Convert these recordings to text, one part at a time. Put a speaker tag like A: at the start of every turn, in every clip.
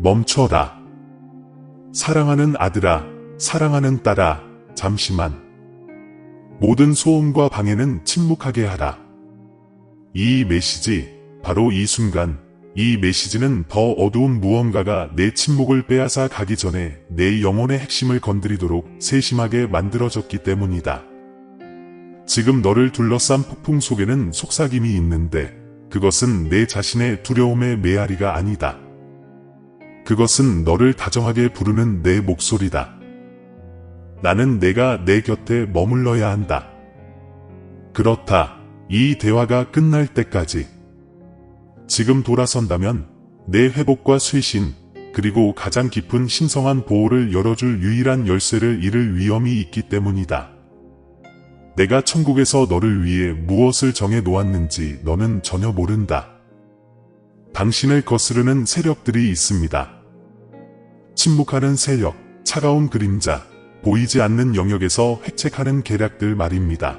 A: 멈춰라. 사랑하는 아들아, 사랑하는 딸아, 잠시만. 모든 소음과 방해는 침묵하게 하라. 이 메시지, 바로 이 순간, 이 메시지는 더 어두운 무언가가 내 침묵을 빼앗아 가기 전에 내 영혼의 핵심을 건드리도록 세심하게 만들어졌기 때문이다. 지금 너를 둘러싼 폭풍 속에는 속삭임이 있는데 그것은 내 자신의 두려움의 메아리가 아니다. 그것은 너를 다정하게 부르는 내 목소리다. 나는 내가 내 곁에 머물러야 한다. 그렇다. 이 대화가 끝날 때까지. 지금 돌아선다면 내 회복과 쇄신, 그리고 가장 깊은 신성한 보호를 열어줄 유일한 열쇠를 잃을 위험이 있기 때문이다. 내가 천국에서 너를 위해 무엇을 정해 놓았는지 너는 전혀 모른다. 당신을 거스르는 세력들이 있습니다. 침묵하는 세력, 차가운 그림자, 보이지 않는 영역에서 획책하는 계략들 말입니다.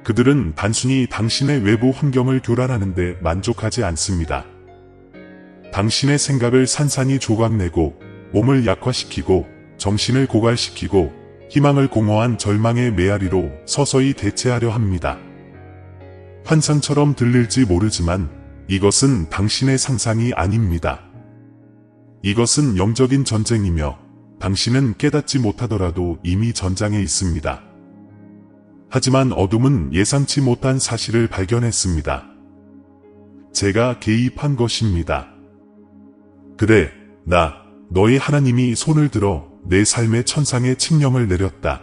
A: 그들은 단순히 당신의 외부 환경을 교란하는데 만족하지 않습니다. 당신의 생각을 산산이 조각내고 몸을 약화시키고 정신을 고갈시키고 희망을 공허한 절망의 메아리로 서서히 대체하려 합니다. 환상처럼 들릴지 모르지만 이것은 당신의 상상이 아닙니다. 이것은 영적인 전쟁이며 당신은 깨닫지 못하더라도 이미 전장에 있습니다. 하지만 어둠은 예상치 못한 사실을 발견했습니다. 제가 개입한 것입니다. 그래, 너희 하나님이 손을 들어 내 삶의 천상에 칙령을 내렸다.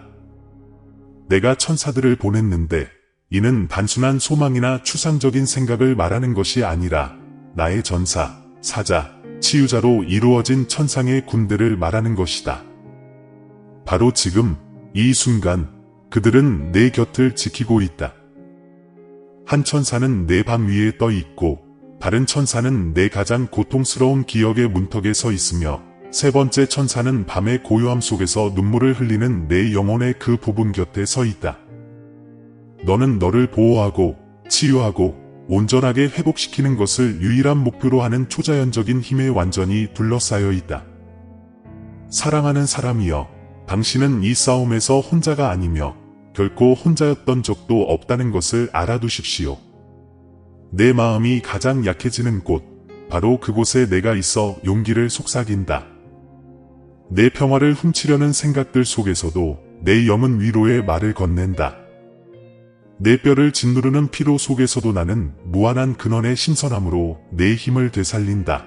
A: 내가 천사들을 보냈는데 이는 단순한 소망이나 추상적인 생각을 말하는 것이 아니라 나의 전사, 사자, 치유자로 이루어진 천상의 군대를 말하는 것이다. 바로 지금, 이 순간, 그들은 내 곁을 지키고 있다. 한 천사는 내 방 위에 떠 있고, 다른 천사는 내 가장 고통스러운 기억의 문턱에 서 있으며, 세 번째 천사는 밤의 고요함 속에서 눈물을 흘리는 내 영혼의 그 부분 곁에 서 있다. 너는 너를 보호하고, 치유하고, 온전하게 회복시키는 것을 유일한 목표로 하는 초자연적인 힘에 완전히 둘러싸여 있다. 사랑하는 사람이여, 당신은 이 싸움에서 혼자가 아니며 결코 혼자였던 적도 없다는 것을 알아두십시오. 내 마음이 가장 약해지는 곳, 바로 그곳에 내가 있어 용기를 속삭인다. 내 평화를 훔치려는 생각들 속에서도 내 영은 위로의 말을 건넨다. 내 뼈를 짓누르는 피로 속에서도 나는 무한한 근원의 신선함으로 내 힘을 되살린다.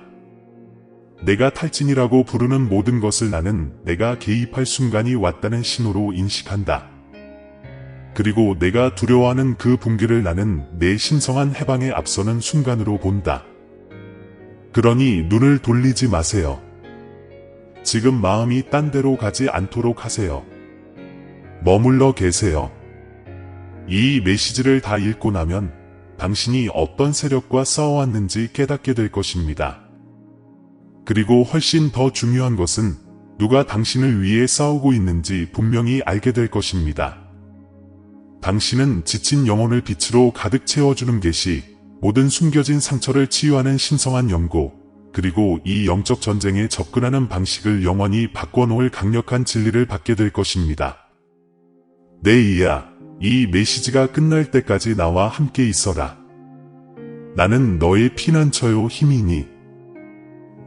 A: 내가 탈진이라고 부르는 모든 것을 나는 내가 개입할 순간이 왔다는 신호로 인식한다. 그리고 내가 두려워하는 그 붕괴를 나는 내 신성한 해방에 앞서는 순간으로 본다. 그러니 눈을 돌리지 마세요. 지금 마음이 딴 데로 가지 않도록 하세요. 머물러 계세요. 이 메시지를 다 읽고 나면 당신이 어떤 세력과 싸워왔는지 깨닫게 될 것입니다. 그리고 훨씬 더 중요한 것은 누가 당신을 위해 싸우고 있는지 분명히 알게 될 것입니다. 당신은 지친 영혼을 빛으로 가득 채워주는 계시, 모든 숨겨진 상처를 치유하는 신성한 연고, 그리고 이 영적 전쟁에 접근하는 방식을 영원히 바꿔놓을 강력한 진리를 받게 될 것입니다. 내 이야, 이 메시지가 끝날 때까지 나와 함께 있어라. 나는 너의 피난처요 힘이니.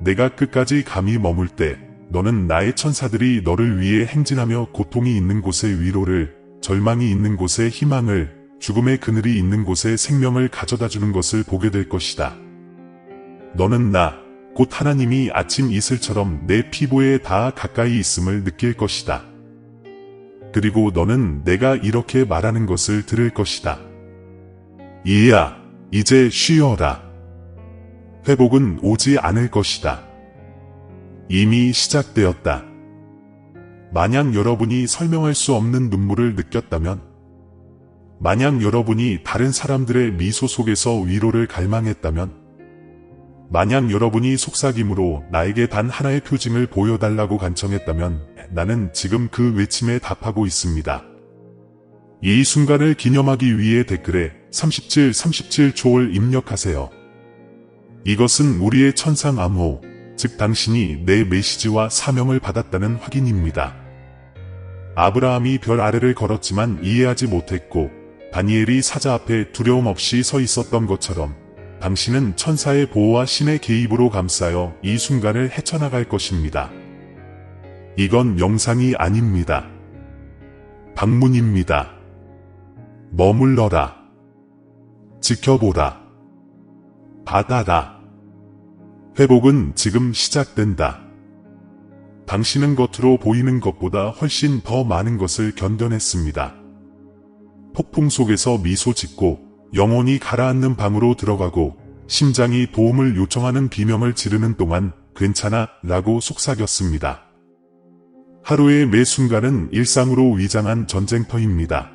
A: 내가 끝까지 감히 머물 때 너는 나의 천사들이 너를 위해 행진하며 고통이 있는 곳에 위로를, 절망이 있는 곳에 희망을, 죽음의 그늘이 있는 곳에 생명을 가져다주는 것을 보게 될 것이다. 너는 곧 하나님이 아침 이슬처럼 내 피부에 다 가까이 있음을 느낄 것이다. 그리고 너는 내가 이렇게 말하는 것을 들을 것이다. 이야, 이제 쉬어라. 회복은 오지 않을 것이다. 이미 시작되었다. 만약 여러분이 설명할 수 없는 눈물을 느꼈다면, 만약 여러분이 다른 사람들의 미소 속에서 위로를 갈망했다면, 만약 여러분이 속삭임으로 나에게 단 하나의 표징을 보여달라고 간청했다면 나는 지금 그 외침에 답하고 있습니다. 이 순간을 기념하기 위해 댓글에 37초를 입력하세요. 이것은 우리의 천상 암호, 즉 당신이 내 메시지와 사명을 받았다는 확인입니다. 아브라함이 별 아래를 걸었지만 이해하지 못했고 다니엘이 사자 앞에 두려움 없이 서 있었던 것처럼 당신은 천사의 보호와 신의 개입으로 감싸여 이 순간을 헤쳐나갈 것입니다. 이건 영상이 아닙니다. 방문입니다. 머물러라. 지켜보라. 받아라. 회복은 지금 시작된다. 당신은 겉으로 보이는 것보다 훨씬 더 많은 것을 견뎌냈습니다. 폭풍 속에서 미소 짓고 영혼이 가라앉는 방으로 들어가고 심장이 도움을 요청하는 비명을 지르는 동안 괜찮아 라고 속삭였습니다. 하루의 매 순간은 일상으로 위장한 전쟁터입니다.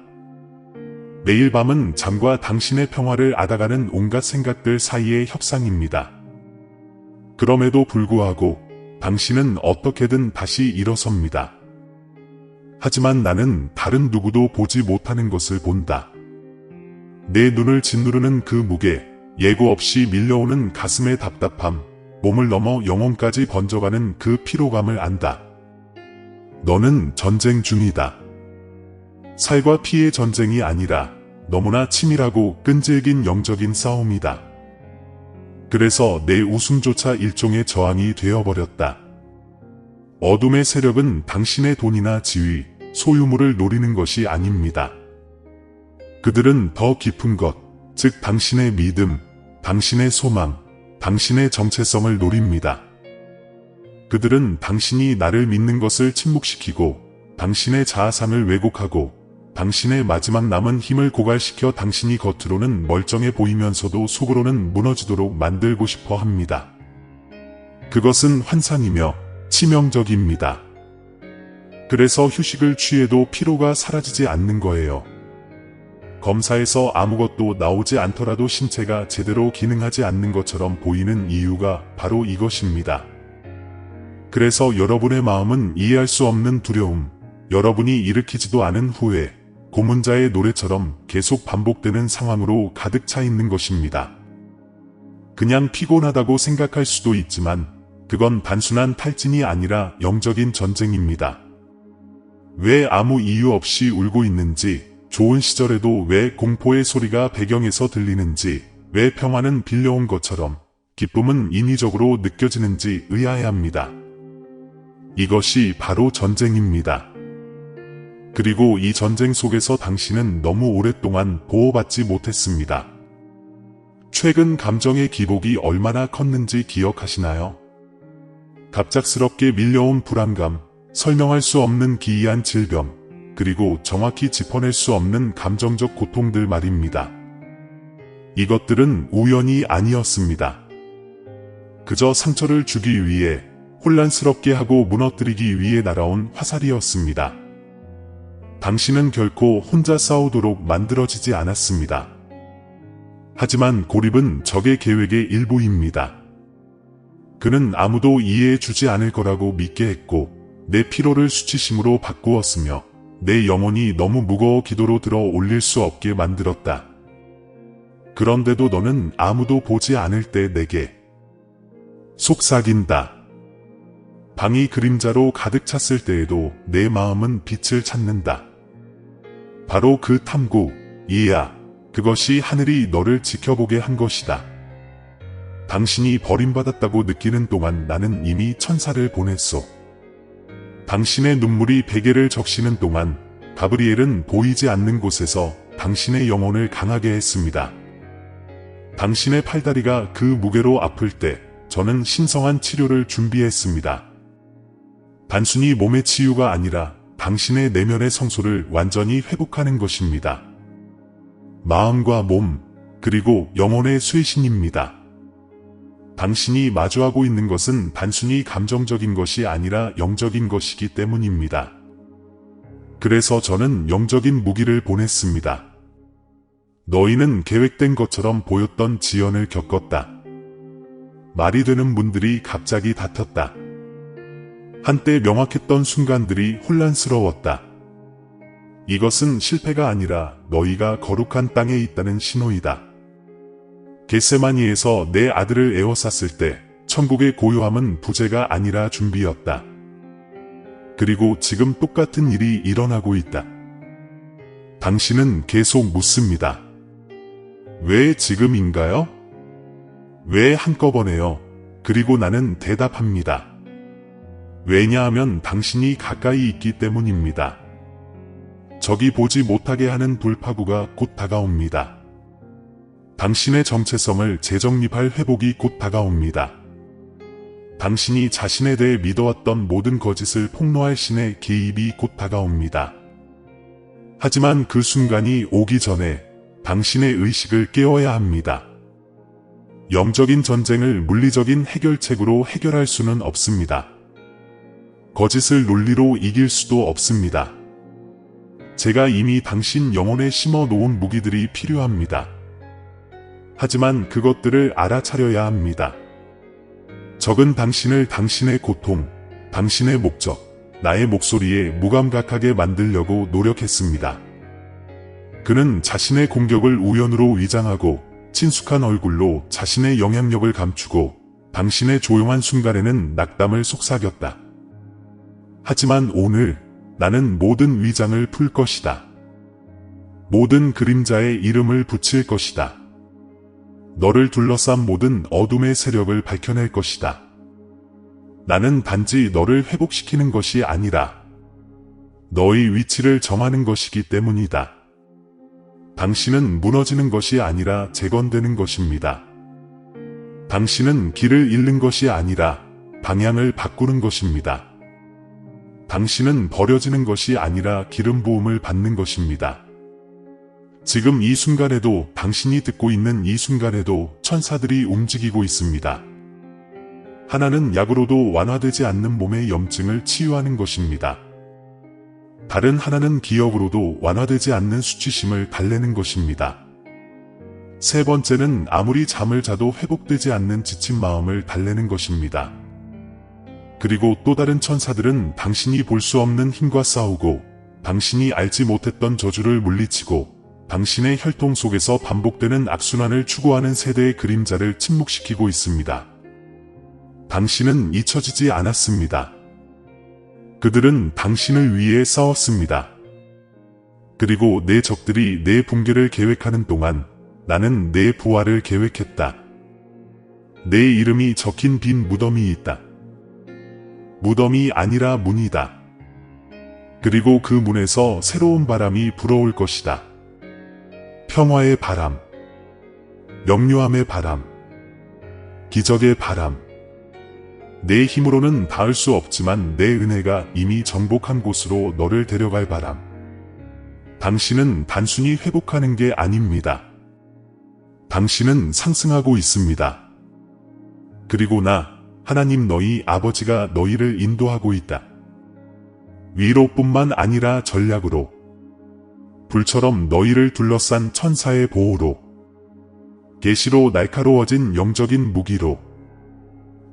A: 매일 밤은 잠과 당신의 평화를 앗아가는 온갖 생각들 사이의 협상입니다. 그럼에도 불구하고 당신은 어떻게든 다시 일어섭니다. 하지만 나는 다른 누구도 보지 못하는 것을 본다. 내 눈을 짓누르는 그 무게, 예고 없이 밀려오는 가슴의 답답함, 몸을 넘어 영혼까지 번져가는 그 피로감을 안다. 너는 전쟁 중이다. 살과 피의 전쟁이 아니라 너무나 치밀하고 끈질긴 영적인 싸움이다. 그래서 내 웃음조차 일종의 저항이 되어버렸다. 어둠의 세력은 당신의 돈이나 지위, 소유물을 노리는 것이 아닙니다. 그들은 더 깊은 것, 즉 당신의 믿음, 당신의 소망, 당신의 정체성을 노립니다. 그들은 당신이 나를 믿는 것을 침묵시키고 당신의 자아상을 왜곡하고 당신의 마지막 남은 힘을 고갈시켜 당신이 겉으로는 멀쩡해 보이면서도 속으로는 무너지도록 만들고 싶어 합니다. 그것은 환상이며 치명적입니다. 그래서 휴식을 취해도 피로가 사라지지 않는 거예요. 검사에서 아무것도 나오지 않더라도 신체가 제대로 기능하지 않는 것처럼 보이는 이유가 바로 이것입니다. 그래서 여러분의 마음은 이해할 수 없는 두려움, 여러분이 일으키지도 않은 후회, 고문자의 노래처럼 계속 반복되는 상황으로 가득 차 있는 것입니다. 그냥 피곤하다고 생각할 수도 있지만 그건 단순한 탈진이 아니라 영적인 전쟁입니다. 왜 아무 이유 없이 울고 있는지, 좋은 시절에도 왜 공포의 소리가 배경에서 들리는지, 왜 평화는 빌려온 것처럼 기쁨은 인위적으로 느껴지는지 의아해합니다. 이것이 바로 전쟁입니다. 그리고 이 전쟁 속에서 당신은 너무 오랫동안 보호받지 못했습니다. 최근 감정의 기복이 얼마나 컸는지 기억하시나요? 갑작스럽게 밀려온 불안감, 설명할 수 없는 기이한 질병, 그리고 정확히 짚어낼 수 없는 감정적 고통들 말입니다. 이것들은 우연이 아니었습니다. 그저 상처를 주기 위해, 혼란스럽게 하고 무너뜨리기 위해 날아온 화살이었습니다. 당신은 결코 혼자 싸우도록 만들어지지 않았습니다. 하지만 고립은 적의 계획의 일부입니다. 그는 아무도 이해해 주지 않을 거라고 믿게 했고 내 피로를 수치심으로 바꾸었으며 내 영혼이 너무 무거워 기도로 들어 올릴 수 없게 만들었다. 그런데도 너는 아무도 보지 않을 때 내게 속삭인다. 방이 그림자로 가득 찼을 때에도 내 마음은 빛을 찾는다. 바로 그 탐구, 이해야, 그것이 하늘이 너를 지켜보게 한 것이다. 당신이 버림받았다고 느끼는 동안 나는 이미 천사를 보냈소. 당신의 눈물이 베개를 적시는 동안 가브리엘은 보이지 않는 곳에서 당신의 영혼을 강하게 했습니다. 당신의 팔다리가 그 무게로 아플 때 저는 신성한 치료를 준비했습니다. 단순히 몸의 치유가 아니라 당신의 내면의 성소를 완전히 회복하는 것입니다. 마음과 몸, 그리고 영혼의 쇄신입니다. 당신이 마주하고 있는 것은 단순히 감정적인 것이 아니라 영적인 것이기 때문입니다. 그래서 저는 영적인 무기를 보냈습니다. 너희는 계획된 것처럼 보였던 지연을 겪었다. 말이 되는 분들이 갑자기 다퉜다. 한때 명확했던 순간들이 혼란스러웠다. 이것은 실패가 아니라 너희가 거룩한 땅에 있다는 신호이다. 겟세마니에서 내 아들을 에워쌌을 때 천국의 고요함은 부재가 아니라 준비였다. 그리고 지금 똑같은 일이 일어나고 있다. 당신은 계속 묻습니다. 왜 지금인가요? 왜 한꺼번에요? 그리고 나는 대답합니다. 왜냐하면 당신이 가까이 있기 때문입니다. 적이 보지 못하게 하는 돌파구가 곧 다가옵니다. 당신의 정체성을 재정립할 회복이 곧 다가옵니다. 당신이 자신에 대해 믿어왔던 모든 거짓을 폭로할 신의 개입이 곧 다가옵니다. 하지만 그 순간이 오기 전에 당신의 의식을 깨워야 합니다. 영적인 전쟁을 물리적인 해결책으로 해결할 수는 없습니다. 거짓을 논리로 이길 수도 없습니다. 제가 이미 당신 영혼에 심어 놓은 무기들이 필요합니다. 하지만 그것들을 알아차려야 합니다. 적은 당신을 당신의 고통, 당신의 목적, 나의 목소리에 무감각하게 만들려고 노력했습니다. 그는 자신의 공격을 우연으로 위장하고 친숙한 얼굴로 자신의 영향력을 감추고 당신의 조용한 순간에는 낙담을 속삭였다. 하지만 오늘 나는 모든 위장을 풀 것이다. 모든 그림자에 이름을 붙일 것이다. 너를 둘러싼 모든 어둠의 세력을 밝혀낼 것이다. 나는 단지 너를 회복시키는 것이 아니라 너의 위치를 정하는 것이기 때문이다. 당신은 무너지는 것이 아니라 재건되는 것입니다. 당신은 길을 잃는 것이 아니라 방향을 바꾸는 것입니다. 당신은 버려지는 것이 아니라 기름 부음을 받는 것입니다. 지금 이 순간에도 당신이 듣고 있는 이 순간에도 천사들이 움직이고 있습니다. 하나는 약으로도 완화되지 않는 몸의 염증을 치유하는 것입니다. 다른 하나는 기억으로도 완화되지 않는 수치심을 달래는 것입니다. 세 번째는 아무리 잠을 자도 회복되지 않는 지친 마음을 달래는 것입니다. 그리고 또 다른 천사들은 당신이 볼 수 없는 힘과 싸우고 당신이 알지 못했던 저주를 물리치고 당신의 혈통 속에서 반복되는 악순환을 추구하는 세대의 그림자를 침묵시키고 있습니다. 당신은 잊혀지지 않았습니다. 그들은 당신을 위해 싸웠습니다. 그리고 내 적들이 내 붕괴를 계획하는 동안 나는 내 부활을 계획했다. 내 이름이 적힌 빈 무덤이 있다. 무덤이 아니라 문이다. 그리고 그 문에서 새로운 바람이 불어올 것이다. 평화의 바람, 명료함의 바람, 기적의 바람. 내 힘으로는 닿을 수 없지만 내 은혜가 이미 정복한 곳으로 너를 데려갈 바람. 당신은 단순히 회복하는 게 아닙니다. 당신은 상승하고 있습니다. 그리고 하나님 너희 아버지가 너희를 인도하고 있다. 위로뿐만 아니라 전략으로, 불처럼 너희를 둘러싼 천사의 보호로, 계시로 날카로워진 영적인 무기로,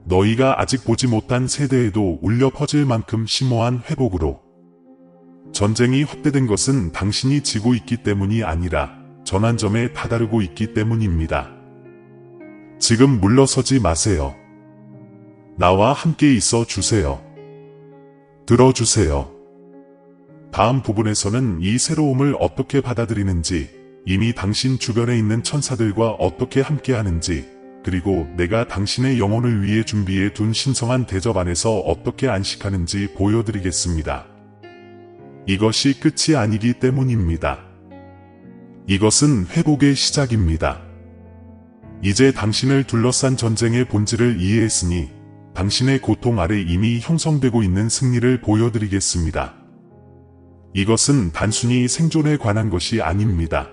A: 너희가 아직 보지 못한 세대에도 울려 퍼질 만큼 심오한 회복으로. 전쟁이 확대된 것은 당신이 지고 있기 때문이 아니라 전환점에 다다르고 있기 때문입니다. 지금 물러서지 마세요. 나와 함께 있어 주세요. 들어주세요. 다음 부분에서는 이 새로움을 어떻게 받아들이는지, 이미 당신 주변에 있는 천사들과 어떻게 함께하는지, 그리고 내가 당신의 영혼을 위해 준비해 둔 신성한 대접 안에서 어떻게 안식하는지 보여드리겠습니다. 이것이 끝이 아니기 때문입니다. 이것은 회복의 시작입니다. 이제 당신을 둘러싼 전쟁의 본질을 이해했으니 당신의 고통 아래 이미 형성되고 있는 승리를 보여드리겠습니다. 이것은 단순히 생존에 관한 것이 아닙니다.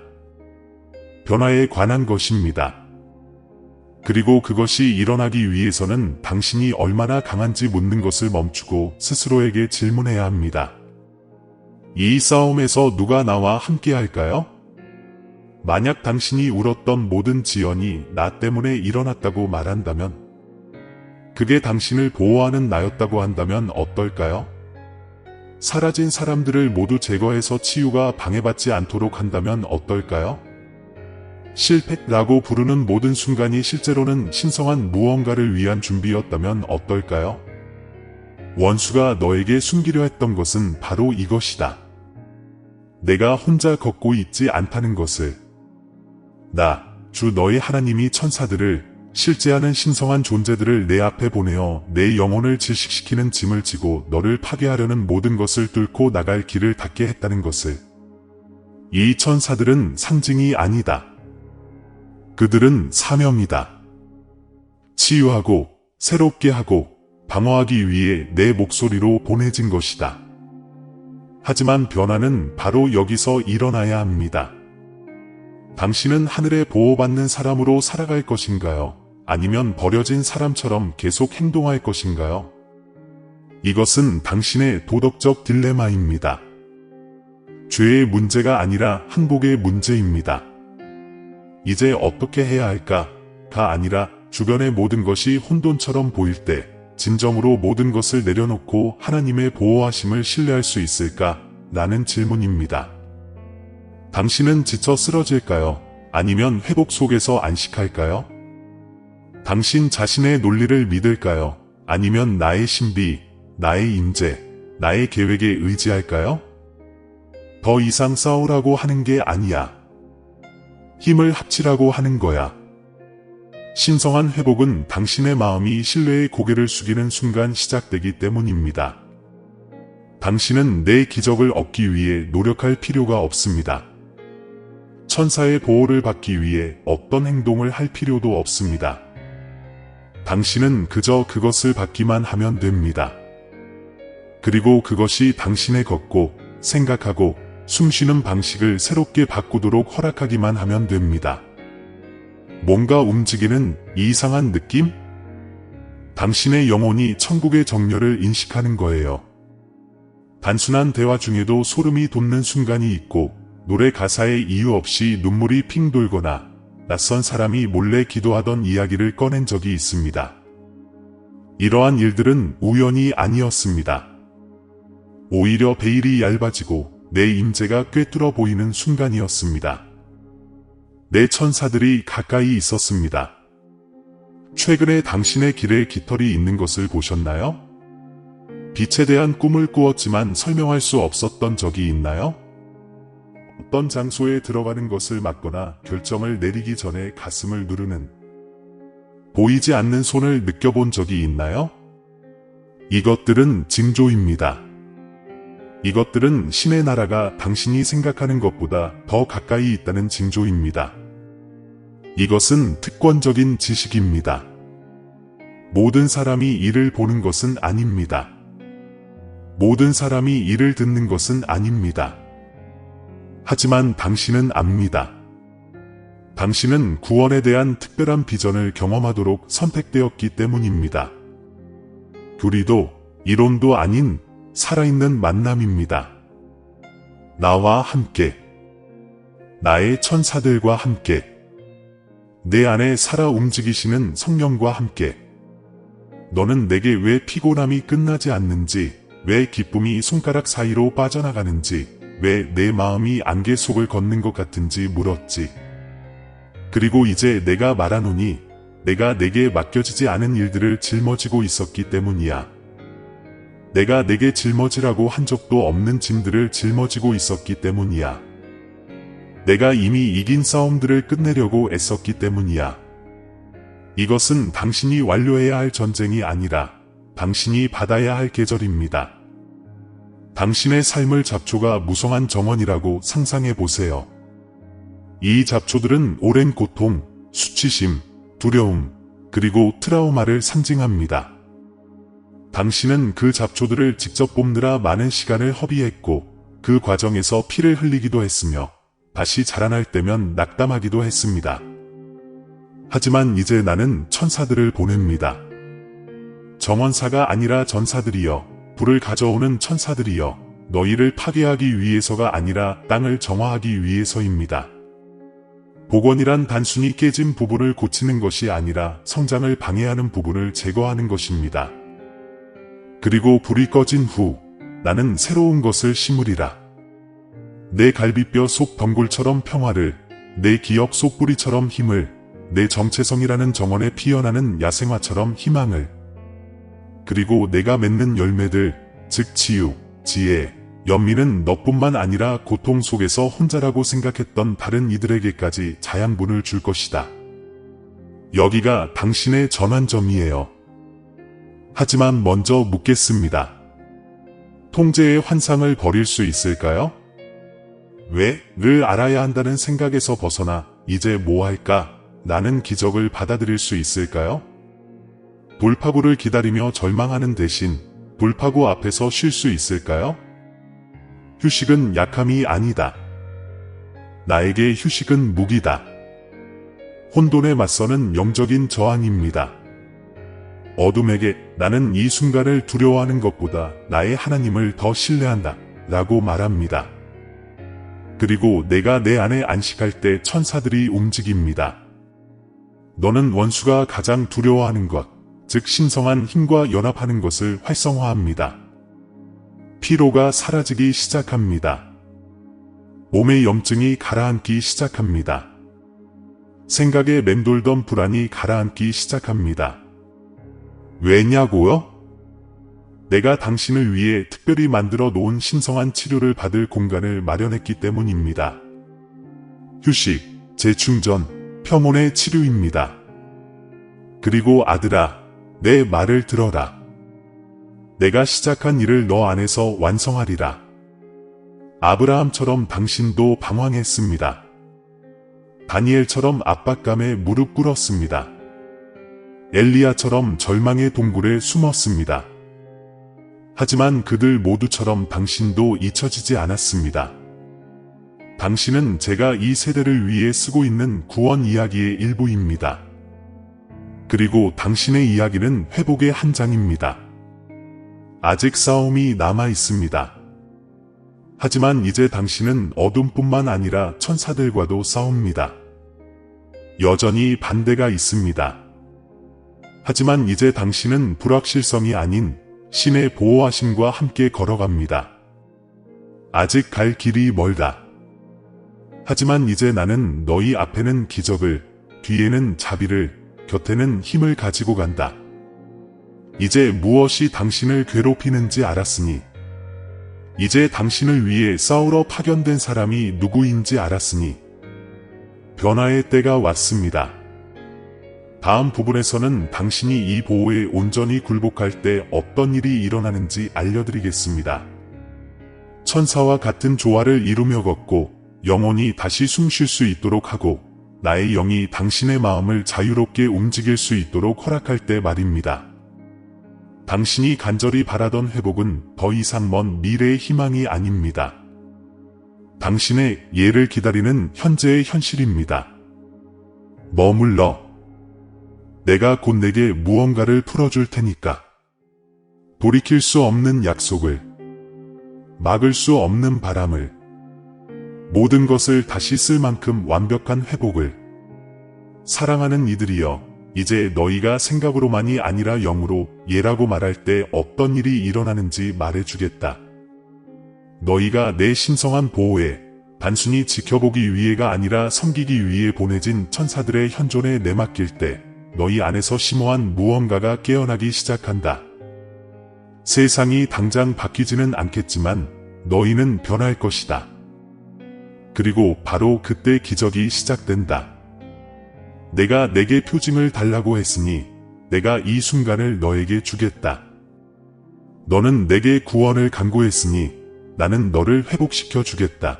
A: 변화에 관한 것입니다. 그리고 그것이 일어나기 위해서는 당신이 얼마나 강한지 묻는 것을 멈추고 스스로에게 질문해야 합니다. 이 싸움에서 누가 나와 함께 할까요? 만약 당신이 울었던 모든 지연이 나 때문에 일어났다고 말한다면, 그게 당신을 보호하는 나였다고 한다면 어떨까요? 사라진 사람들을 모두 제거해서 치유가 방해받지 않도록 한다면 어떨까요? 실패라고 부르는 모든 순간이 실제로는 신성한 무언가를 위한 준비였다면 어떨까요? 원수가 너에게 숨기려 했던 것은 바로 이것이다. 내가 혼자 걷고 있지 않다는 것을. 주 너의 하나님이 천사들을, 실제하는 신성한 존재들을 내 앞에 보내어 내 영혼을 질식시키는 짐을 지고 너를 파괴하려는 모든 것을 뚫고 나갈 길을 닫게 했다는 것을. 이 천사들은 상징이 아니다. 그들은 사명이다. 치유하고 새롭게 하고 방어하기 위해 내 목소리로 보내진 것이다. 하지만 변화는 바로 여기서 일어나야 합니다. 당신은 하늘에 보호받는 사람으로 살아갈 것인가요? 아니면 버려진 사람처럼 계속 행동할 것인가요? 이것은 당신의 도덕적 딜레마입니다. 죄의 문제가 아니라 항복의 문제입니다. 이제 어떻게 해야 할까가 아니라 주변의 모든 것이 혼돈처럼 보일 때 진정으로 모든 것을 내려놓고 하나님의 보호하심을 신뢰할 수 있을까? 라는 질문입니다. 당신은 지쳐 쓰러질까요? 아니면 회복 속에서 안식할까요? 당신 자신의 논리를 믿을까요? 아니면 나의 신비, 나의 임재, 나의 계획에 의지할까요? 더 이상 싸우라고 하는 게 아니야. 힘을 합치라고 하는 거야. 신성한 회복은 당신의 마음이 신뢰의 고개를 숙이는 순간 시작되기 때문입니다. 당신은 내 기적을 얻기 위해 노력할 필요가 없습니다. 천사의 보호를 받기 위해 어떤 행동을 할 필요도 없습니다. 당신은 그저 그것을 받기만 하면 됩니다. 그리고 그것이 당신의 걷고, 생각하고, 숨쉬는 방식을 새롭게 바꾸도록 허락하기만 하면 됩니다. 뭔가 움직이는 이상한 느낌? 당신의 영혼이 천국의 정열을 인식하는 거예요. 단순한 대화 중에도 소름이 돋는 순간이 있고, 노래 가사에 이유 없이 눈물이 핑 돌거나 낯선 사람이 몰래 기도하던 이야기를 꺼낸 적이 있습니다. 이러한 일들은 우연이 아니었습니다. 오히려 베일이 얇아지고 내 임재가 꿰뚫어 보이는 순간이었습니다. 내 천사들이 가까이 있었습니다. 최근에 당신의 길에 깃털이 있는 것을 보셨나요? 빛에 대한 꿈을 꾸었지만 설명할 수 없었던 적이 있나요? 어떤 장소에 들어가는 것을 막거나 결정을 내리기 전에 가슴을 누르는 보이지 않는 손을 느껴본 적이 있나요? 이것들은 징조입니다. 이것들은 신의 나라가 당신이 생각하는 것보다 더 가까이 있다는 징조입니다. 이것은 특권적인 지식입니다. 모든 사람이 이를 보는 것은 아닙니다. 모든 사람이 이를 듣는 것은 아닙니다. 하지만 당신은 압니다. 당신은 구원에 대한 특별한 비전을 경험하도록 선택되었기 때문입니다. 교리도 이론도 아닌 살아있는 만남입니다. 나와 함께, 나의 천사들과 함께, 내 안에 살아 움직이시는 성령과 함께. 너는 내게 왜 피곤함이 끝나지 않는지, 왜 기쁨이 손가락 사이로 빠져나가는지, 왜 내 마음이 안개 속을 걷는 것 같은지 물었지. 그리고 이제 내가 말하노니 내가 내게 맡겨지지 않은 일들을 짊어지고 있었기 때문이야. 내가 내게 짊어지라고 한 적도 없는 짐들을 짊어지고 있었기 때문이야. 내가 이미 이긴 싸움들을 끝내려고 애썼기 때문이야. 이것은 당신이 완료해야 할 전쟁이 아니라 당신이 받아야 할 계절입니다. 당신의 삶의 잡초가 무성한 정원이라고 상상해 보세요. 이 잡초들은 오랜 고통, 수치심, 두려움, 그리고 트라우마를 상징합니다. 당신은 그 잡초들을 직접 뽑느라 많은 시간을 허비했고, 그 과정에서 피를 흘리기도 했으며, 다시 자라날 때면 낙담하기도 했습니다. 하지만 이제 나는 천사들을 보냅니다. 정원사가 아니라 전사들이여, 불을 가져오는 천사들이여, 너희를 파괴하기 위해서가 아니라 땅을 정화하기 위해서입니다. 복원이란 단순히 깨진 부분을 고치는 것이 아니라 성장을 방해하는 부분을 제거하는 것입니다. 그리고 불이 꺼진 후 나는 새로운 것을 심으리라. 내 갈비뼈 속 덩굴처럼 평화를, 내 기억 속 뿌리처럼 힘을, 내 정체성이라는 정원에 피어나는 야생화처럼 희망을, 그리고 내가 맺는 열매들, 즉 치유, 지혜, 연민은 너뿐만 아니라 고통 속에서 혼자라고 생각했던 다른 이들에게까지 자양분을 줄 것이다. 여기가 당신의 전환점이에요. 하지만 먼저 묻겠습니다. 통제의 환상을 버릴 수 있을까요? 왜?를 알아야 한다는 생각에서 벗어나 이제 뭐 할까? 라는 기적을 받아들일 수 있을까요? 돌파구를 기다리며 절망하는 대신 돌파구 앞에서 쉴 수 있을까요? 휴식은 약함이 아니다. 나에게 휴식은 무기다. 혼돈에 맞서는 영적인 저항입니다. 어둠에게 나는 이 순간을 두려워하는 것보다 나의 하나님을 더 신뢰한다 라고 말합니다. 그리고 내가 내 안에 안식할 때 천사들이 움직입니다. 너는 원수가 가장 두려워하는 것, 즉 신성한 힘과 연합하는 것을 활성화합니다. 피로가 사라지기 시작합니다. 몸의 염증이 가라앉기 시작합니다. 생각에 맴돌던 불안이 가라앉기 시작합니다. 왜냐고요? 내가 당신을 위해 특별히 만들어 놓은 신성한 치료를 받을 공간을 마련했기 때문입니다. 휴식, 재충전, 평온의 치료입니다. 그리고 아들아, 내 말을 들어라. 내가 시작한 일을 너 안에서 완성하리라. 아브라함처럼 당신도 방황했습니다. 다니엘처럼 압박감에 무릎 꿇었습니다. 엘리야처럼 절망의 동굴에 숨었습니다. 하지만 그들 모두처럼 당신도 잊혀지지 않았습니다. 당신은 제가 이 세대를 위해 쓰고 있는 구원 이야기의 일부입니다. 그리고 당신의 이야기는 회복의 한 장입니다. 아직 싸움이 남아 있습니다. 하지만 이제 당신은 어둠뿐만 아니라 천사들과도 싸웁니다. 여전히 반대가 있습니다. 하지만 이제 당신은 불확실성이 아닌 신의 보호하심과 함께 걸어갑니다. 아직 갈 길이 멀다. 하지만 이제 나는 너희 앞에는 기적을, 뒤에는 자비를, 곁에는 힘을 가지고 간다. 이제 무엇이 당신을 괴롭히는지 알았으니, 이제 당신을 위해 싸우러 파견된 사람이 누구인지 알았으니, 변화의 때가 왔습니다. 다음 부분에서는 당신이 이 보호에 온전히 굴복할 때 어떤 일이 일어나는지 알려드리겠습니다. 천사와 같은 조화를 이루며 걷고 영혼이 다시 숨 쉴 수 있도록 하고 나의 영이 당신의 마음을 자유롭게 움직일 수 있도록 허락할 때 말입니다. 당신이 간절히 바라던 회복은 더 이상 먼 미래의 희망이 아닙니다. 당신의 예를 기다리는 현재의 현실입니다. 머물러. 내가 곧 내게 무언가를 풀어줄 테니까. 돌이킬 수 없는 약속을, 막을 수 없는 바람을, 모든 것을 다시 쓸 만큼 완벽한 회복을. 사랑하는 이들이여, 이제 너희가 생각으로만이 아니라 영으로 예라고 말할 때 어떤 일이 일어나는지 말해주겠다. 너희가 내 신성한 보호에 단순히 지켜보기 위해가 아니라 섬기기 위해 보내진 천사들의 현존에 내맡길 때 너희 안에서 심오한 무언가가 깨어나기 시작한다. 세상이 당장 바뀌지는 않겠지만 너희는 변할 것이다. 그리고 바로 그때 기적이 시작된다. 내가 내게 표징을 달라고 했으니 내가 이 순간을 너에게 주겠다. 너는 내게 구원을 간구했으니 나는 너를 회복시켜 주겠다.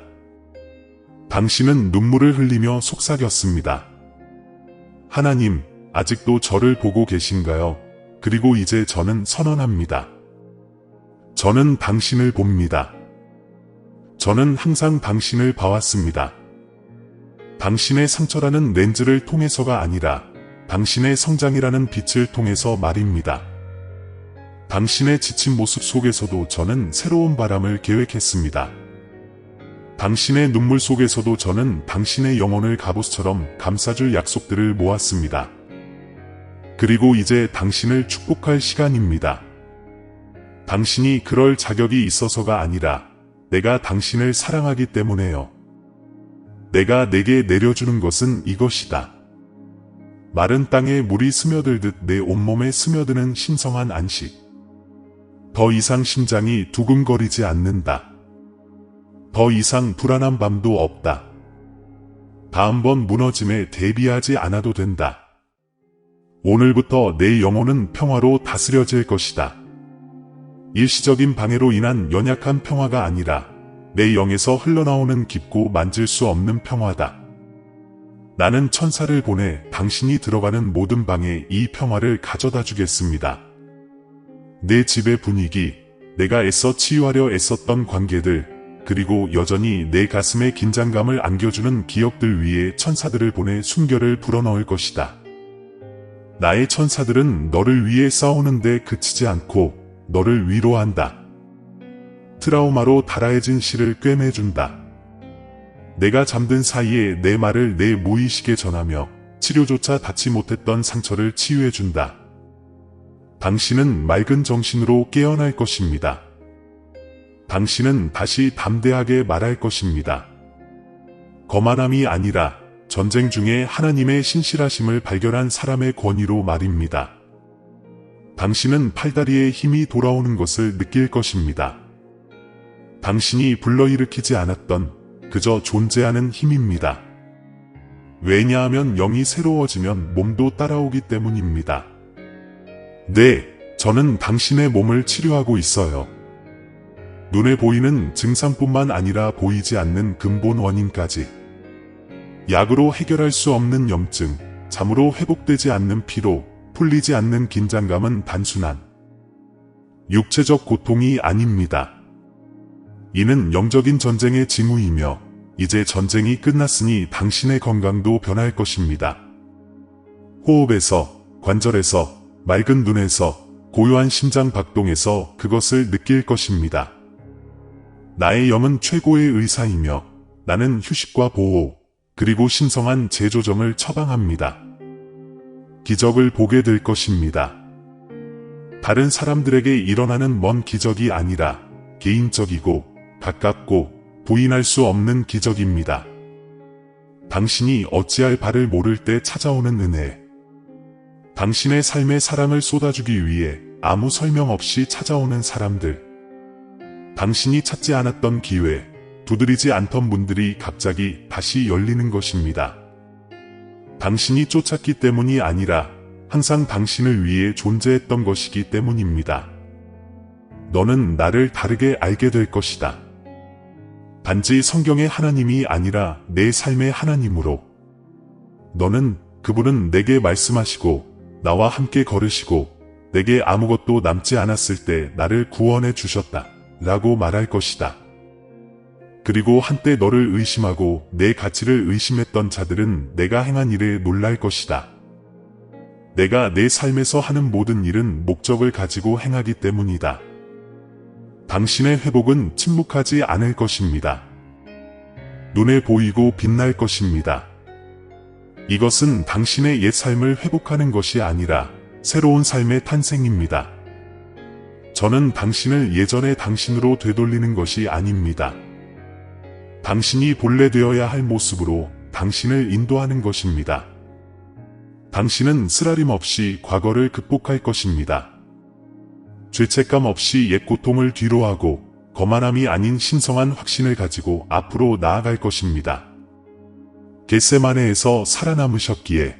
A: 당신은 눈물을 흘리며 속삭였습니다. 하나님, 아직도 저를 보고 계신가요? 그리고 이제 저는 선언합니다. 저는 당신을 봅니다. 저는 항상 당신을 봐왔습니다. 당신의 상처라는 렌즈를 통해서가 아니라 당신의 성장이라는 빛을 통해서 말입니다. 당신의 지친 모습 속에서도 저는 새로운 바람을 계획했습니다. 당신의 눈물 속에서도 저는 당신의 영혼을 갑옷처럼 감싸줄 약속들을 모았습니다. 그리고 이제 당신을 축복할 시간입니다. 당신이 그럴 자격이 있어서가 아니라 내가 당신을 사랑하기 때문에요. 내가 내게 내려주는 것은 이것이다. 마른 땅에 물이 스며들듯 내 온몸에 스며드는 신성한 안식. 더 이상 심장이 두근거리지 않는다. 더 이상 불안한 밤도 없다. 다음번 무너짐에 대비하지 않아도 된다. 오늘부터 내 영혼은 평화로 다스려질 것이다. 일시적인 방해로 인한 연약한 평화가 아니라 내 영에서 흘러나오는 깊고 만질 수 없는 평화다. 나는 천사를 보내 당신이 들어가는 모든 방에 이 평화를 가져다 주겠습니다. 내 집의 분위기, 내가 애써 치유하려 애썼던 관계들, 그리고 여전히 내 가슴에 긴장감을 안겨주는 기억들 위에 천사들을 보내 순결을 불어넣을 것이다. 나의 천사들은 너를 위해 싸우는데 그치지 않고 너를 위로한다. 트라우마로 달아해진 실을 꿰매준다. 내가 잠든 사이에 내 말을 내 무의식에 전하며 치료조차 닿지 못했던 상처를 치유해준다. 당신은 맑은 정신으로 깨어날 것입니다. 당신은 다시 담대하게 말할 것입니다. 거만함이 아니라 전쟁 중에 하나님의 신실하심을 발견한 사람의 권위로 말입니다. 당신은 팔다리에 힘이 돌아오는 것을 느낄 것입니다. 당신이 불러일으키지 않았던 그저 존재하는 힘입니다. 왜냐하면 영이 새로워지면 몸도 따라오기 때문입니다. 네, 저는 당신의 몸을 치료하고 있어요. 눈에 보이는 증상뿐만 아니라 보이지 않는 근본 원인까지. 약으로 해결할 수 없는 염증, 잠으로 회복되지 않는 피로, 풀리지 않는 긴장감은 단순한 육체적 고통이 아닙니다. 이는 영적인 전쟁의 징후이며 이제 전쟁이 끝났으니 당신의 건강도 변할 것입니다. 호흡에서, 관절에서, 맑은 눈에서, 고요한 심장 박동에서 그것을 느낄 것입니다. 나의 영은 최고의 의사이며 나는 휴식과 보호, 그리고 신성한 재조정을 처방합니다. 기적을 보게 될 것입니다. 다른 사람들에게 일어나는 먼 기적이 아니라 개인적이고 가깝고 부인할 수 없는 기적입니다. 당신이 어찌할 바를 모를 때 찾아오는 은혜. 당신의 삶에 사랑을 쏟아주기 위해 아무 설명 없이 찾아오는 사람들. 당신이 찾지 않았던 기회, 두드리지 않던 문들이 갑자기 다시 열리는 것입니다. 당신이 쫓았기 때문이 아니라 항상 당신을 위해 존재했던 것이기 때문입니다. 너는 나를 다르게 알게 될 것이다. 단지 성경의 하나님이 아니라 내 삶의 하나님으로. 그분은 내게 말씀하시고 나와 함께 걸으시고 내게 아무것도 남지 않았을 때 나를 구원해 주셨다 라고 말할 것이다. 그리고 한때 너를 의심하고 내 가치를 의심했던 자들은 내가 행한 일에 놀랄 것이다. 내가 내 삶에서 하는 모든 일은 목적을 가지고 행하기 때문이다. 당신의 회복은 침묵하지 않을 것입니다. 눈에 보이고 빛날 것입니다. 이것은 당신의 옛 삶을 회복하는 것이 아니라 새로운 삶의 탄생입니다. 저는 당신을 예전의 당신으로 되돌리는 것이 아닙니다. 당신이 본래 되어야 할 모습으로 당신을 인도하는 것입니다. 당신은 쓰라림 없이 과거를 극복할 것입니다. 죄책감 없이 옛 고통을 뒤로하고 거만함이 아닌 신성한 확신을 가지고 앞으로 나아갈 것입니다. 겟세마네에서 살아남으셨기에,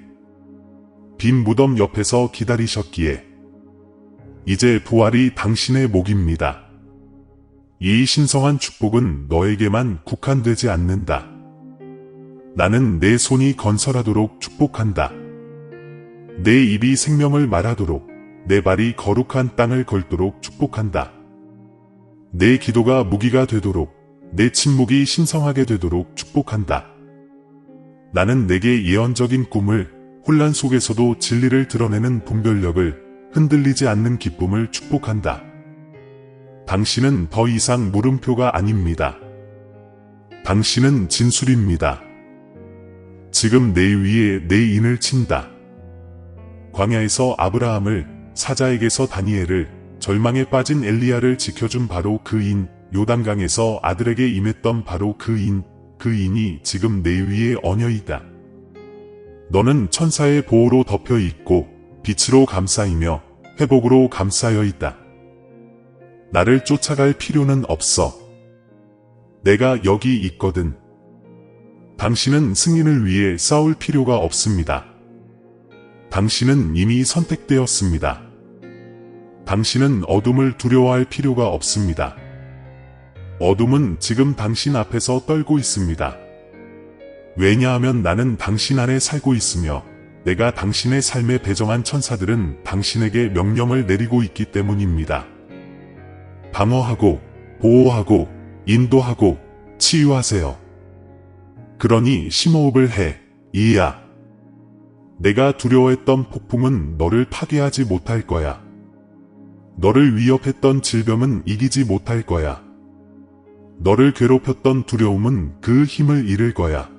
A: 빈 무덤 옆에서 기다리셨기에, 이제 부활이 당신의 목입니다. 이 신성한 축복은 너에게만 국한되지 않는다. 나는 내 손이 건설하도록 축복한다. 내 입이 생명을 말하도록, 내 발이 거룩한 땅을 걸도록 축복한다. 내 기도가 무기가 되도록, 내 침묵이 신성하게 되도록 축복한다. 나는 내게 예언적인 꿈을, 혼란 속에서도 진리를 드러내는 분별력을, 흔들리지 않는 기쁨을 축복한다. 당신은 더 이상 물음표가 아닙니다. 당신은 진술입니다. 지금 내 위에 내 인을 친다. 광야에서 아브라함을, 사자에게서 다니엘을, 절망에 빠진 엘리야를 지켜준 바로 그 인, 요단강에서 아들에게 임했던 바로 그 인, 그 인이 지금 내 위에 얹혀 있다. 너는 천사의 보호로 덮여 있고 빛으로 감싸이며 회복으로 감싸여 있다. 나를 쫓아갈 필요는 없어. 내가 여기 있거든. 당신은 승리를 위해 싸울 필요가 없습니다. 당신은 이미 선택되었습니다. 당신은 어둠을 두려워할 필요가 없습니다. 어둠은 지금 당신 앞에서 떨고 있습니다. 왜냐하면 나는 당신 안에 살고 있으며 내가 당신의 삶에 배정한 천사들은 당신에게 명령을 내리고 있기 때문입니다. 방어하고, 보호하고, 인도하고, 치유하세요. 그러니 심호흡을 해, 이야. 내가 두려워했던 폭풍은 너를 파괴하지 못할 거야. 너를 위협했던 질병은 이기지 못할 거야. 너를 괴롭혔던 두려움은 그 힘을 잃을 거야.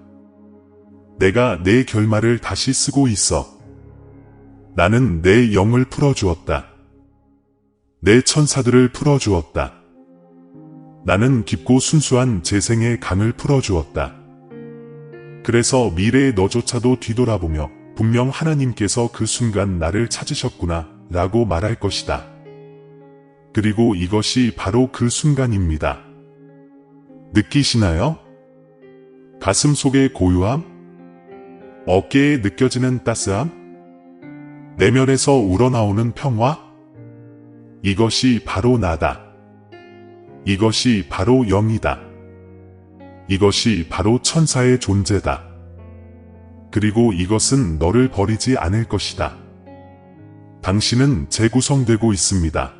A: 내가 내 결말을 다시 쓰고 있어. 나는 내 영을 풀어주었다. 내 천사들을 풀어주었다. 나는 깊고 순수한 재생의 강을 풀어주었다. 그래서 미래의 너조차도 뒤돌아보며 분명 하나님께서 그 순간 나를 찾으셨구나 라고 말할 것이다. 그리고 이것이 바로 그 순간입니다. 느끼시나요? 가슴 속의 고요함? 어깨에 느껴지는 따스함? 내면에서 우러나오는 평화? 이것이 바로 나다. 이것이 바로 영이다. 이것이 바로 천사의 존재다. 그리고 이것은 너를 버리지 않을 것이다. 당신은 재구성되고 있습니다.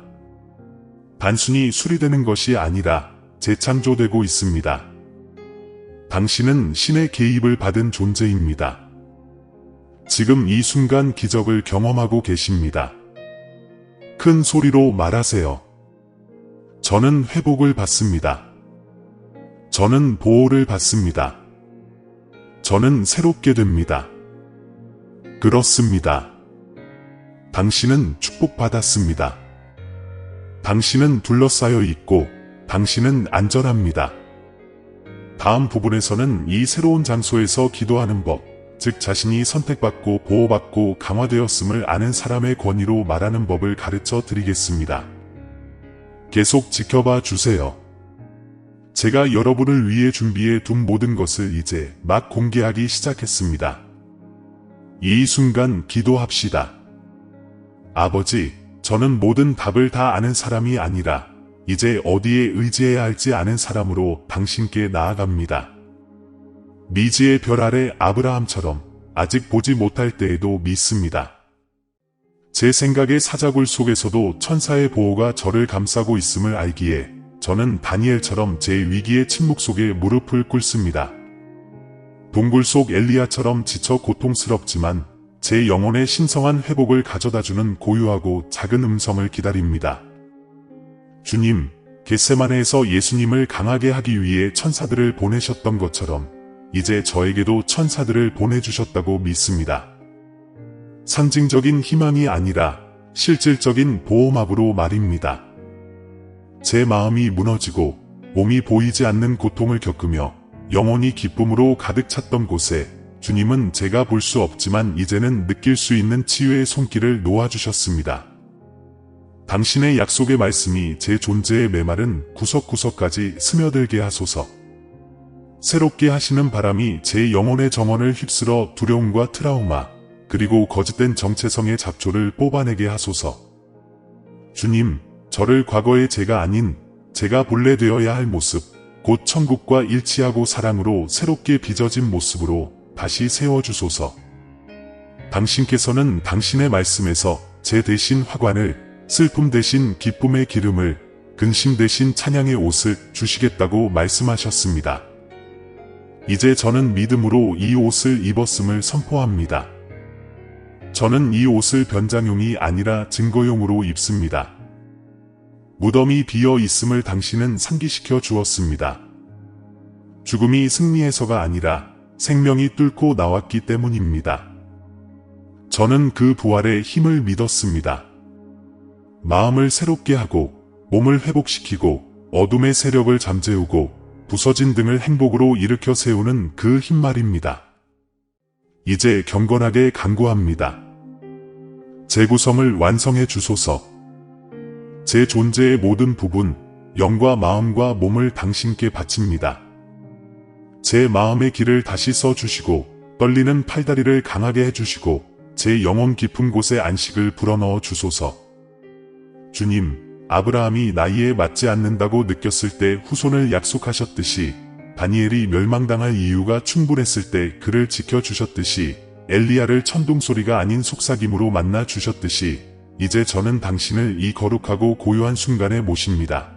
A: 단순히 수리되는 것이 아니라 재창조되고 있습니다. 당신은 신의 개입을 받은 존재입니다. 지금 이 순간 기적을 경험하고 계십니다. 큰 소리로 말하세요. 저는 회복을 받습니다. 저는 보호를 받습니다. 저는 새롭게 됩니다. 그렇습니다. 당신은 축복받았습니다. 당신은 둘러싸여 있고 당신은 안전합니다. 다음 부분에서는 이 새로운 장소에서 기도하는 법, 즉 자신이 선택받고 보호받고 강화되었음을 아는 사람의 권위로 말하는 법을 가르쳐 드리겠습니다. 계속 지켜봐 주세요. 제가 여러분을 위해 준비해 둔 모든 것을 이제 막 공개하기 시작했습니다. 이 순간 기도합시다. 아버지, 저는 모든 답을 다 아는 사람이 아니라 이제 어디에 의지해야 할지 아는 사람으로 당신께 나아갑니다. 미지의 별 아래 아브라함처럼 아직 보지 못할 때에도 믿습니다. 제 생각의 사자굴 속에서도 천사의 보호가 저를 감싸고 있음을 알기에 저는 다니엘처럼 제 위기의 침묵 속에 무릎을 꿇습니다. 동굴 속 엘리야처럼 지쳐 고통스럽지만 제 영혼의 신성한 회복을 가져다주는 고요하고 작은 음성을 기다립니다. 주님, 겟세마네에서 예수님을 강하게 하기 위해 천사들을 보내셨던 것처럼 이제 저에게도 천사들을 보내주셨다고 믿습니다. 상징적인 희망이 아니라 실질적인 보호막으로 말입니다. 제 마음이 무너지고 몸이 보이지 않는 고통을 겪으며 영혼이 기쁨으로 가득 찼던 곳에 주님은 제가 볼 수 없지만 이제는 느낄 수 있는 치유의 손길을 놓아주셨습니다. 당신의 약속의 말씀이 제 존재의 메마른 구석구석까지 스며들게 하소서. 새롭게 하시는 바람이 제 영혼의 정원을 휩쓸어 두려움과 트라우마, 그리고 거짓된 정체성의 잡초를 뽑아내게 하소서. 주님, 저를 과거의 제가 아닌 제가 본래 되어야 할 모습, 곧 천국과 일치하고 사랑으로 새롭게 빚어진 모습으로 다시 세워주소서. 당신께서는 당신의 말씀에서 제 대신 화관을, 슬픔 대신 기쁨의 기름을, 근심 대신 찬양의 옷을 주시겠다고 말씀하셨습니다. 이제 저는 믿음으로 이 옷을 입었음을 선포합니다. 저는 이 옷을 변장용이 아니라 증거용으로 입습니다. 무덤이 비어 있음을 당신은 상기시켜 주었습니다. 죽음이 승리해서가 아니라 생명이 뚫고 나왔기 때문입니다. 저는 그 부활의 힘을 믿었습니다. 마음을 새롭게 하고 몸을 회복시키고 어둠의 세력을 잠재우고 부서진 등을 행복으로 일으켜 세우는 그 힘 말입니다. 이제 경건하게 간구합니다. 제 구성을 완성해 주소서. 제 존재의 모든 부분, 영과 마음과 몸을 당신께 바칩니다. 제 마음의 길을 다시 써주시고 떨리는 팔다리를 강하게 해주시고 제 영혼 깊은 곳에 안식을 불어넣어 주소서. 주님, 아브라함이 나이에 맞지 않는다고 느꼈을 때 후손을 약속하셨듯이 다니엘이 멸망당할 이유가 충분했을 때 그를 지켜주셨듯이 엘리야를 천둥소리가 아닌 속삭임으로 만나 주셨듯이 이제 저는 당신을 이 거룩하고 고요한 순간에 모십니다.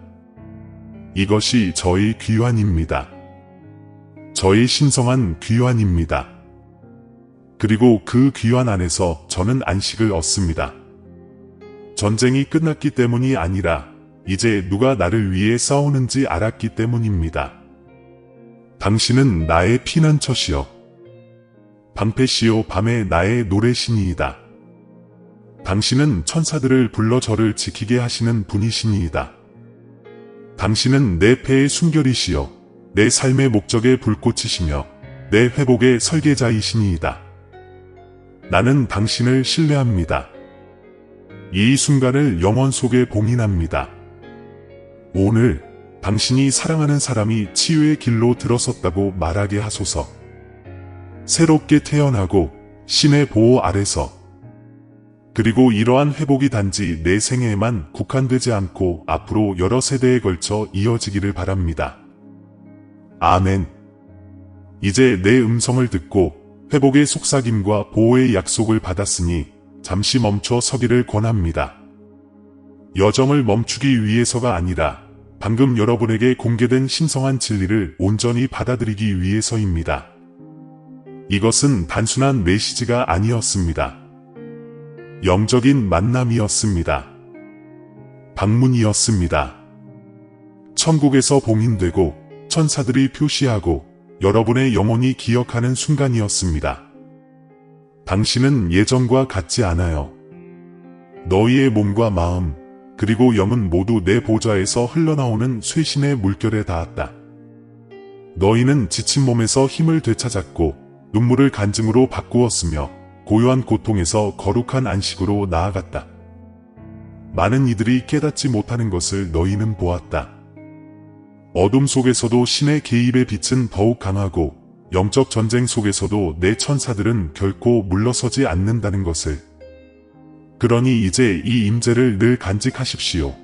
A: 이것이 저의 귀환입니다. 저의 신성한 귀환입니다. 그리고 그 귀환 안에서 저는 안식을 얻습니다. 전쟁이 끝났기 때문이 아니라 이제 누가 나를 위해 싸우는지 알았기 때문입니다. 당신은 나의 피난처시여. 방패시요 밤의 나의 노래신이이다. 당신은 천사들을 불러 저를 지키게 하시는 분이시니이다. 당신은 내 패의 순결이시여 내 삶의 목적의 불꽃이시며 내 회복의 설계자이시니이다. 나는 당신을 신뢰합니다. 이 순간을 영원 속에 봉인합니다. 오늘 당신이 사랑하는 사람이 치유의 길로 들어섰다고 말하게 하소서. 새롭게 태어나고 신의 보호 아래서 그리고 이러한 회복이 단지 내 생애에만 국한되지 않고 앞으로 여러 세대에 걸쳐 이어지기를 바랍니다. 아멘. 이제 내 음성을 듣고 회복의 속삭임과 보호의 약속을 받았으니 잠시 멈춰 서기를 권합니다. 여정을 멈추기 위해서가 아니라 방금 여러분에게 공개된 신성한 진리를 온전히 받아들이기 위해서입니다. 이것은 단순한 메시지가 아니었습니다. 영적인 만남이었습니다. 방문이었습니다. 천국에서 봉인되고 천사들이 표시하고 여러분의 영혼이 기억하는 순간이었습니다. 당신은 예전과 같지 않아요. 너희의 몸과 마음, 그리고 영은 모두 내 보좌에서 흘러나오는 쇄신의 물결에 닿았다. 너희는 지친 몸에서 힘을 되찾았고 눈물을 간증으로 바꾸었으며 고요한 고통에서 거룩한 안식으로 나아갔다. 많은 이들이 깨닫지 못하는 것을 너희는 보았다. 어둠 속에서도 신의 개입의 빛은 더욱 강하고 영적 전쟁 속에서도 내 천사들은 결코 물러서지 않는다는 것을. 그러니 이제 이 임재를 늘 간직하십시오.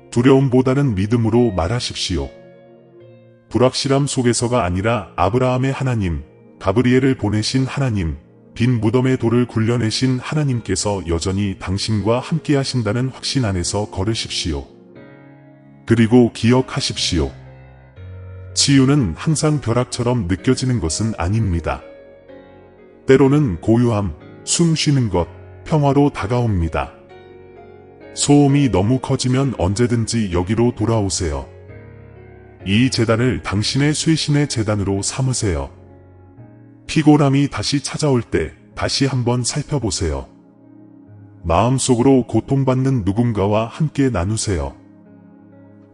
A: 두려움보다는 믿음으로 말하십시오. 불확실함 속에서가 아니라 아브라함의 하나님, 가브리엘을 보내신 하나님, 빈 무덤의 돌을 굴려내신 하나님께서 여전히 당신과 함께 하신다는 확신 안에서 걸으십시오. 그리고 기억하십시오. 치유는 항상 벼락처럼 느껴지는 것은 아닙니다. 때로는 고요함, 숨 쉬는 것, 평화로 다가옵니다. 소음이 너무 커지면 언제든지 여기로 돌아오세요. 이 재단을 당신의 쇄신의 재단으로 삼으세요. 피곤함이 다시 찾아올 때 다시 한번 살펴보세요. 마음속으로 고통받는 누군가와 함께 나누세요.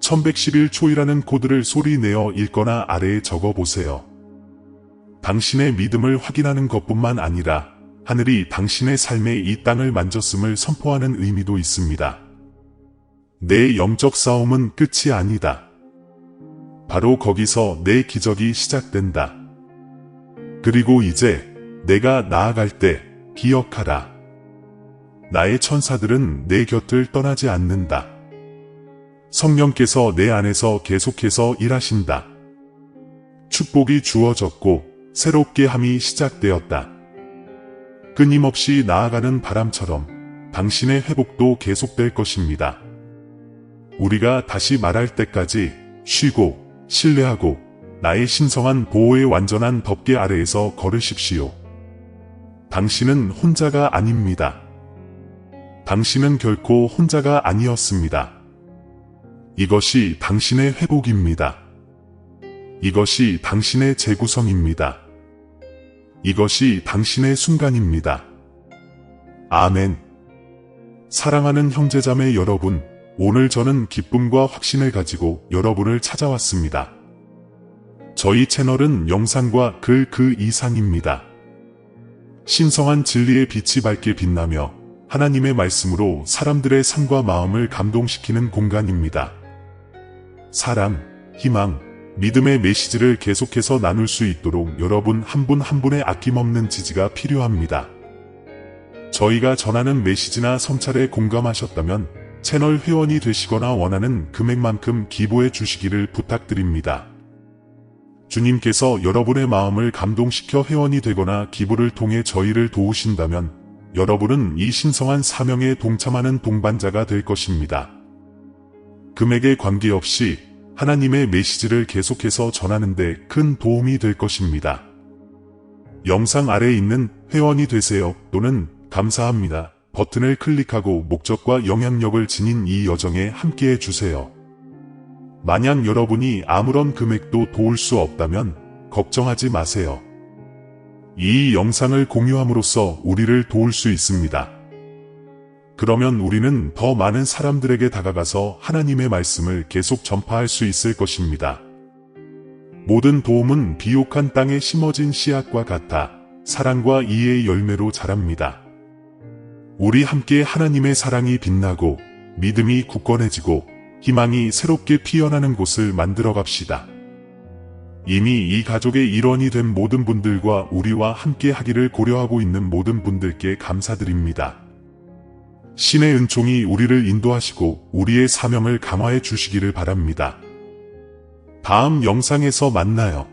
A: 1111초이라는 코드를 소리내어 읽거나 아래에 적어보세요. 당신의 믿음을 확인하는 것뿐만 아니라 하늘이 당신의 삶의 이 땅을 만졌음을 선포하는 의미도 있습니다. 내 영적 싸움은 끝이 아니다. 바로 거기서 내 기적이 시작된다. 그리고 이제 내가 나아갈 때 기억하라. 나의 천사들은 내 곁을 떠나지 않는다. 성령께서 내 안에서 계속해서 일하신다. 축복이 주어졌고 새롭게 함이 시작되었다. 끊임없이 나아가는 바람처럼 당신의 회복도 계속될 것입니다. 우리가 다시 말할 때까지 쉬고 신뢰하고 나의 신성한 보호의 완전한 덮개 아래에서 걸으십시오. 당신은 혼자가 아닙니다. 당신은 결코 혼자가 아니었습니다. 이것이 당신의 회복입니다. 이것이 당신의 재구성입니다. 이것이 당신의 순간입니다. 아멘. 사랑하는 형제자매 여러분, 오늘 저는 기쁨과 확신을 가지고 여러분을 찾아왔습니다. 저희 채널은 영상과 글 그 이상입니다. 신성한 진리의 빛이 밝게 빛나며 하나님의 말씀으로 사람들의 삶과 마음을 감동시키는 공간입니다. 사랑, 희망, 믿음의 메시지를 계속해서 나눌 수 있도록 여러분 한 분 한 분의 아낌없는 지지가 필요합니다. 저희가 전하는 메시지나 성찰에 공감하셨다면 채널 회원이 되시거나 원하는 금액만큼 기부해 주시기를 부탁드립니다. 주님께서 여러분의 마음을 감동시켜 회원이 되거나 기부를 통해 저희를 도우신다면 여러분은 이 신성한 사명에 동참하는 동반자가 될 것입니다. 금액에 관계없이 하나님의 메시지를 계속해서 전하는 데 큰 도움이 될 것입니다. 영상 아래에 있는 회원이 되세요 또는 감사합니다 버튼을 클릭하고 목적과 영향력을 지닌 이 여정에 함께해 주세요. 만약 여러분이 아무런 금액도 도울 수 없다면 걱정하지 마세요. 이 영상을 공유함으로써 우리를 도울 수 있습니다. 그러면 우리는 더 많은 사람들에게 다가가서 하나님의 말씀을 계속 전파할 수 있을 것입니다. 모든 도움은 비옥한 땅에 심어진 씨앗과 같아 사랑과 이해의 열매로 자랍니다. 우리 함께 하나님의 사랑이 빛나고 믿음이 굳건해지고 희망이 새롭게 피어나는 곳을 만들어 갑시다. 이미 이 가족의 일원이 된 모든 분들과 우리와 함께 하기를 고려하고 있는 모든 분들께 감사드립니다. 신의 은총이 우리를 인도하시고 우리의 사명을 강화해 주시기를 바랍니다. 다음 영상에서 만나요.